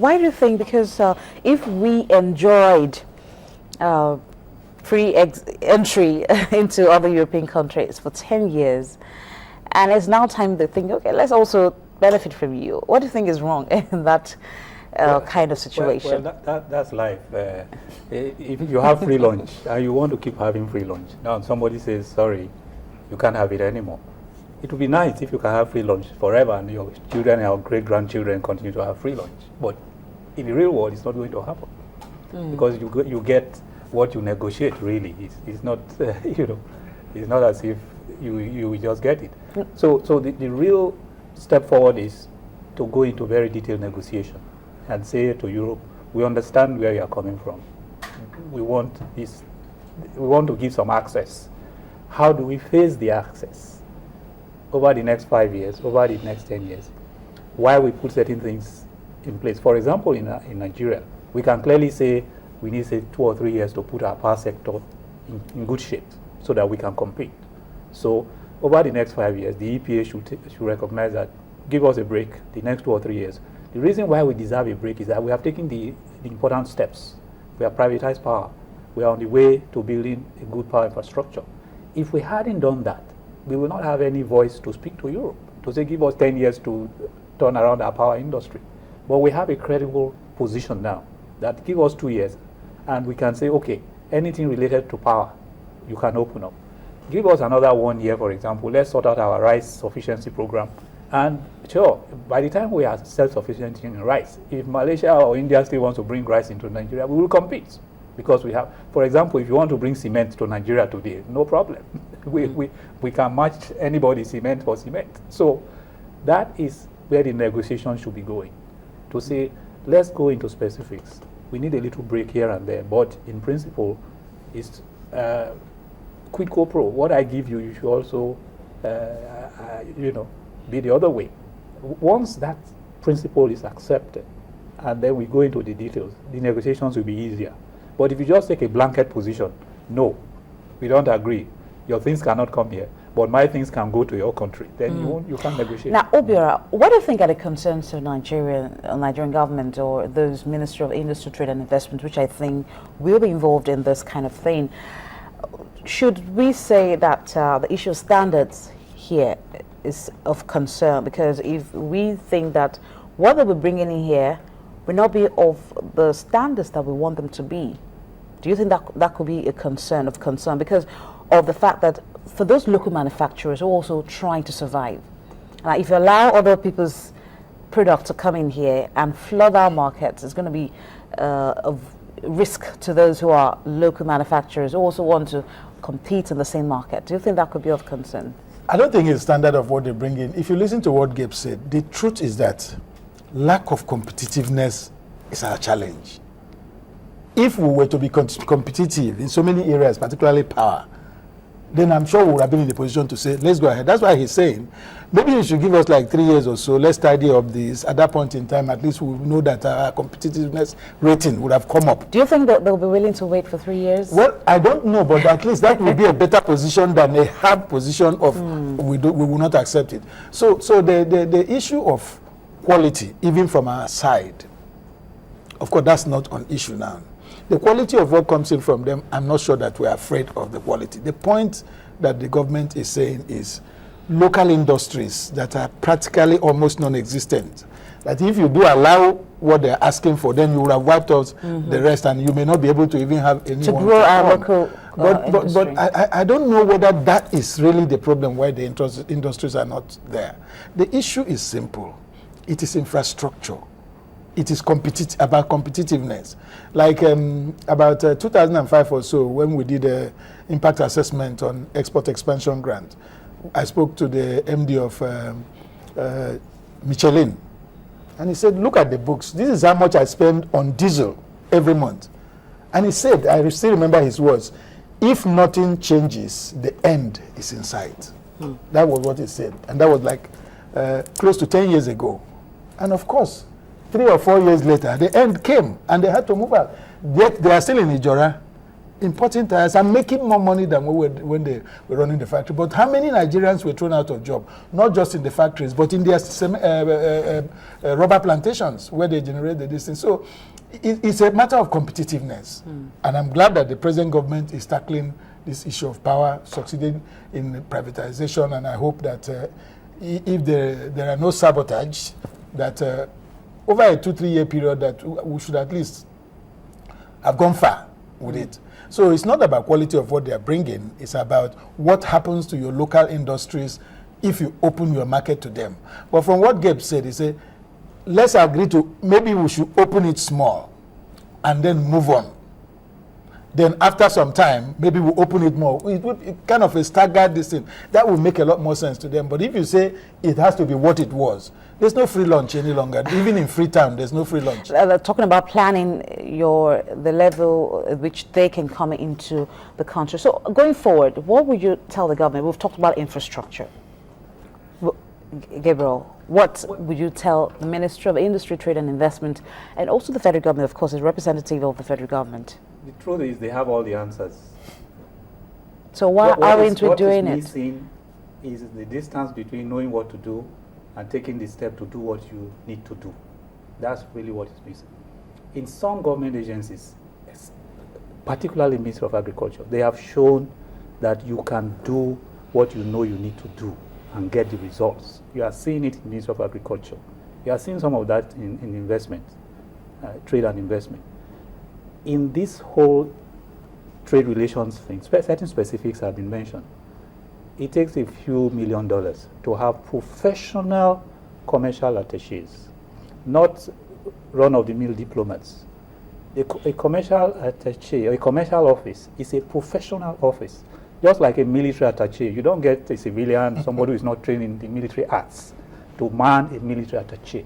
Why do you think? Because if we enjoyed free entry into other European countries for 10 years, and it's now time to think, okay, let's also benefit from you. What do you think is wrong in that kind of situation? Well, that's life. If you have free lunch and you want to keep having free lunch, now somebody says, sorry, you can't have it anymore. It would be nice if you can have free lunch forever and your children and your great-grandchildren continue to have free lunch. But in the real world, it's not going to happen. Because you get what you negotiate, really. It's not, it's not as if you just get it. So the real step forward is to go into very detailed negotiation and say to Europe, we understand where you are coming from. We want this. We want to give some access. How do we phase the access over the next 5 years, over the next 10 years? Why we put certain things in place? For example, in Nigeria, we can clearly say we need, say, 2 or 3 years to put our power sector in good shape so that we can compete. So over the next 5 years, the EPA should recognize that, give us a break the next 2 or 3 years. The reason why we deserve a break is that we have taken the important steps. We have privatized power. We are on the way to building a good power infrastructure. If we hadn't done that, we will not have any voice to speak to Europe, to say, give us 10 years to turn around our power industry. But we have a credible position now that give us 2 years, and we can say, okay, anything related to power, you can open up. Give us another 1 year, for example. Let's sort out our rice sufficiency program. And sure, by the time we are self-sufficient in rice, if Malaysia or India still wants to bring rice into Nigeria, we will compete. Because we have, for example, if you want to bring cement to Nigeria today, no problem. we can match anybody's cement for cement. So that is where the negotiation should be going. To say, let's go into specifics. We need a little break here and there, but in principle, it's quid pro quo. What I give you, you should also, be the other way. Once that principle is accepted, and then we go into the details, the negotiations will be easier. But if you just take a blanket position, no, we don't agree, your things cannot come here, but my things can go to your country, then you can't negotiate. Now, Obiora, what do you think are the concerns of Nigerian government or those Ministry of Industry, Trade and Investment, which I think will be involved in this kind of thing? Should we say that the issue of standards here is of concern? Because if we think that what they will bringing in here will not be of the standards that we want them to be, do you think that could be a concern because of the fact that for those local manufacturers who are also trying to survive, if you allow other people's products to come in here and flood our markets, it's going to be of risk to those who are local manufacturers who also want to compete in the same market. Do you think that could be of concern? I don't think it's standard of what they bring in. If you listen to what Gabe said, the truth is that lack of competitiveness is our challenge. If we were to be competitive in so many areas, particularly power, then I'm sure we would have been in the position to say, let's go ahead. That's why he's saying, maybe you should give us like 3 years or so, let's tidy up this. At that point in time, at least we know that our competitiveness rating would have come up. Do you think that they'll be willing to wait for 3 years? Well, I don't know, but at least that will be a better position than a hard position of we will not accept it. So the issue of quality, even from our side, of course, that's not an issue now. The quality of what comes in from them, I'm not sure that we're afraid of the quality. The point that the government is saying is local industries that are practically almost non-existent. That if you do allow what they're asking for, then you would have wiped out the rest, and you may not be able to even have anyone to grow our local but I don't know whether that is really the problem why the industries are not there. The issue is simple. It is infrastructure. It is about competitiveness. Like about 2005 or so, when we did an impact assessment on export expansion grant, I spoke to the MD of Michelin, and he said, look at the books. This is how much I spend on diesel every month. And he said, I still remember his words, if nothing changes, the end is in sight. That was what he said. And that was like close to 10 years ago. And of course, 3 or 4 years later, the end came and they had to move out. Yet they are still in Ijora. importing tires and making more money than when they were running the factory. But how many Nigerians were thrown out of job? Not just in the factories, but in their rubber plantations where they generate the distance. So it's a matter of competitiveness. And I'm glad that the present government is tackling this issue of power, succeeding in privatization. And I hope that if there are no sabotage, that over a 2-3 year period, that we should at least have gone far with it. So it's not about quality of what they are bringing, it's about what happens to your local industries if you open your market to them. But from what Gabe said, he said, let's agree to, maybe we should open it small and then move on. Then after some time, maybe we'll open it more. It kind of a staggered this thing. That will make a lot more sense to them. But if you say it has to be what it was, there's no free lunch any longer. Even in Freetown, there's no free lunch. Talking about planning the level at which they can come into the country. So going forward, what would you tell the government? We've talked about infrastructure. Gabriel, what would you tell the Ministry of Industry, Trade and Investment, and also the federal government, of course, as representative of the federal government? The truth is they have all the answers. So why aren't we doing it? What is missing is the distance between knowing what to do and taking the step to do what you need to do. That's really what is missing. In some government agencies, particularly Ministry of Agriculture, they have shown that you can do what you know you need to do and get the results. You are seeing it in Ministry of Agriculture. You are seeing some of that in investment, trade and investment. In this whole trade relations thing, certain specifics have been mentioned. It takes a few $1 million to have professional commercial attaches, not run-of-the-mill diplomats. A commercial attache, or a commercial office, is a professional office. Just like a military attache, you don't get a civilian, somebody who is not trained in the military arts, to man a military attache.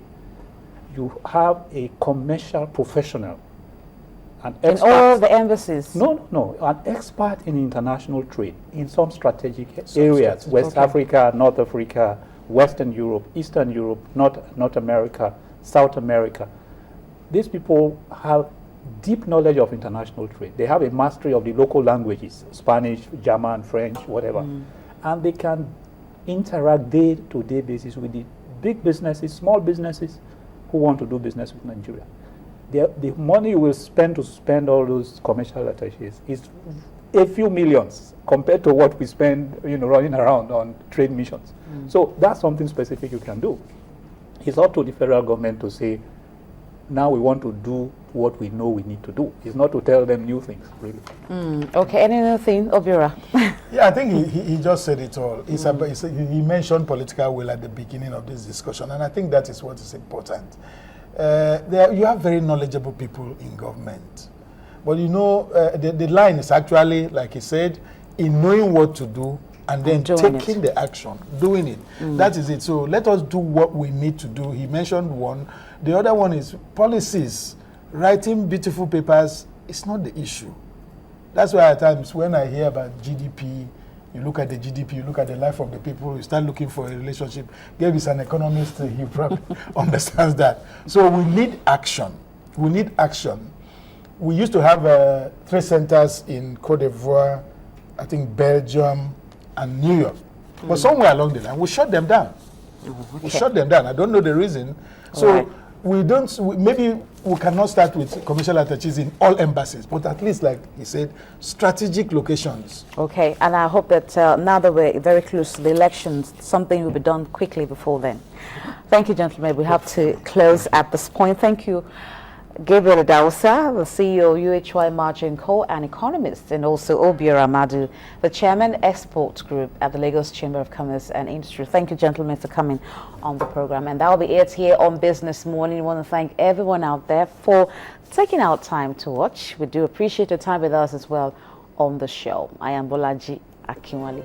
You have a commercial professional. In all the embassies? No, an expert in international trade in some strategic areas, West Africa, North Africa, Western Europe, Eastern Europe, North America, South America. These people have deep knowledge of international trade. They have a mastery of the local languages, Spanish, German, French, whatever. And they can interact day-to-day basis with the big businesses, small businesses who want to do business with Nigeria. The money you will spend to spend all those commercial attaches is a few millions compared to what we spend, running around on trade missions. So that's something specific you can do. It's up to the federal government to say, now we want to do what we know we need to do. It's not to tell them new things, really. Okay, any other thing, Obiora? Yeah, I think he just said it all. He mentioned political will at the beginning of this discussion, and I think that is what is important. You have very knowledgeable people in government. But the line is actually, like he said, in knowing what to do and then taking the action, doing it. That is it. So let us do what we need to do. He mentioned one. The other one is policies. Writing beautiful papers is not the issue. That's why at times when I hear about GDP, you look at the GDP, you look at the life of the people, you start looking for a relationship. Gabe is an economist, he probably understands that. So we need action. We need action. We used to have 3 centers in Cote d'Ivoire, I think Belgium, and New York. But somewhere along the line, we shut them down. We shut them down. I don't know the reason. So maybe we cannot start with commercial attaches in all embassies, but at least, like he said, strategic locations. Okay, and I hope that now that we're very close to the elections, something will be done quickly before then. Thank you, gentlemen. We have to close at this point. Thank you, Gabriel Adausa, the CEO of UHY Margin Co., an economist, and also Obiora Madu, the Chairman, Export Group at the Lagos Chamber of Commerce and Industry. Thank you, gentlemen, for coming on the program. And that will be it here on Business Morning. I want to thank everyone out there for taking out time to watch. We do appreciate your time with us as well on the show. I am Bolaji Akinwale.